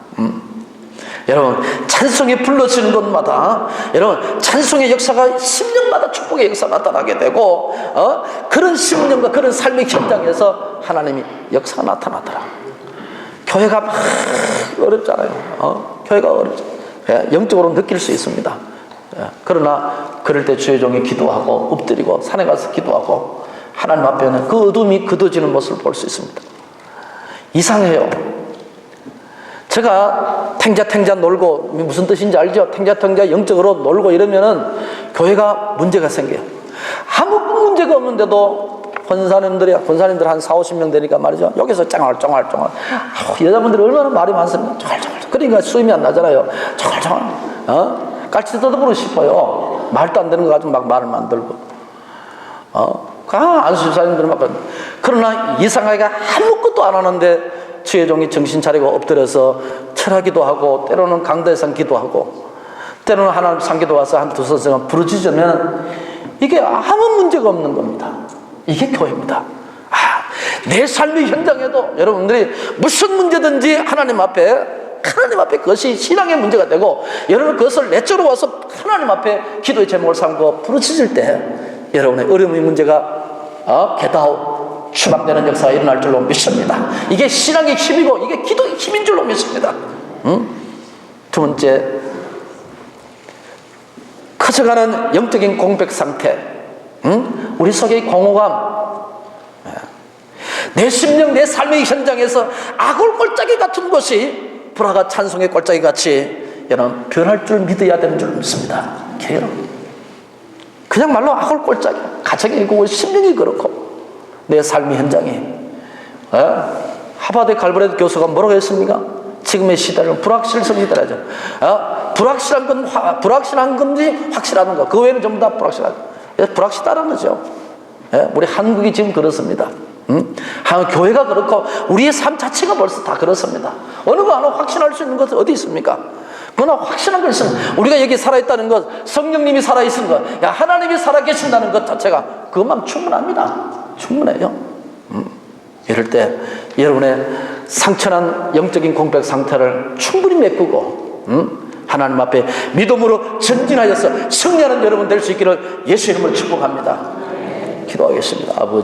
여러분, 찬송이 불러지는 곳마다, 여러분, 찬송의 역사가 10년마다 축복의 역사가 나타나게 되고, 그런 10년과 그런 삶의 현장에서 하나님이 역사가 나타나더라. 교회가 막 어렵잖아요. 교회가 어렵잖아요. 영적으로 느낄 수 있습니다. 그러나 그럴 때 주의 종이 기도하고 엎드리고 산에 가서 기도하고 하나님 앞에는 그 어둠이 굳어지는 모습을 볼 수 있습니다. 이상해요. 제가 탱자 놀고 무슨 뜻인지 알죠? 탱자 영적으로 놀고 이러면은 교회가 문제가 생겨요. 아무 문제가 없는데도 권사님들 한 4, 50명 되니까 말이죠. 여기서 쫑알쫑알. 여자분들이 얼마나 말이 많습니까? 쫑알쫑알. 그러니까 수임이 안 나잖아요. 쫑알쫑알. 깔치 뜯어보고 싶어요. 말도 안 되는 거 가지고 막 말을 만들고. 안수집사님들은 막. 그러나 이상하게 아무것도 안 하는데 주의 종이 정신 차리고 엎드려서 철하기도 하고, 때로는 강대상 기도하고, 때로는 하나님 상기도 와서 한 두세 시간 부르짖으면 이게 아무 문제가 없는 겁니다. 이게 교회입니다. 내 삶의 현장에도 여러분들이 무슨 문제든지 하나님 앞에 그것이 신앙의 문제가 되고, 여러분 그것을 내적으로 와서 하나님 앞에 기도의 제목을 삼고 부르짖을 때 여러분의 어려움의 문제가 개다오 추방되는 역사가 일어날 줄로 믿습니다. 이게 신앙의 힘이고 이게 기도의 힘인 줄로 믿습니다. 두 번째, 커져가는 영적인 공백 상태. 우리 속의 공허감. 내 심령, 내 삶의 현장에서 아골 골짜기 같은 것이 불화가 찬송의 골짜기 같이 여러분 변할 줄 믿어야 되는 줄 믿습니다. 그냥 말로 아골 골짜기, 가정이 그렇고 심령이 그렇고 내 삶의 현장에. 하버드 갈브레드 교수가 뭐라고 했습니까? 지금의 시대는 불확실성 시대라죠. 불확실한 건지 확실한 거, 그 외에는 전부 다 불확실하다는 거죠. 우리 한국이 지금 그렇습니다. 교회가 그렇고 우리의 삶 자체가 벌써 다 그렇습니다. 어느 거 하나 확신할 수 있는 것은 어디 있습니까? 그러나 확신한 것 있으면 우리가 여기 살아있다는 것, 성령님이 살아있는 것, 하나님이 살아계신다는 것 자체가 그것만 충분합니다. 충분해요. 이럴 때 여러분의 상처난 영적인 공백 상태를 충분히 메꾸고 하나님 앞에 믿음으로 전진하여서 승리하는 여러분 될 수 있기를 예수 이름으로 축복합니다. 기도하겠습니다. 아버지.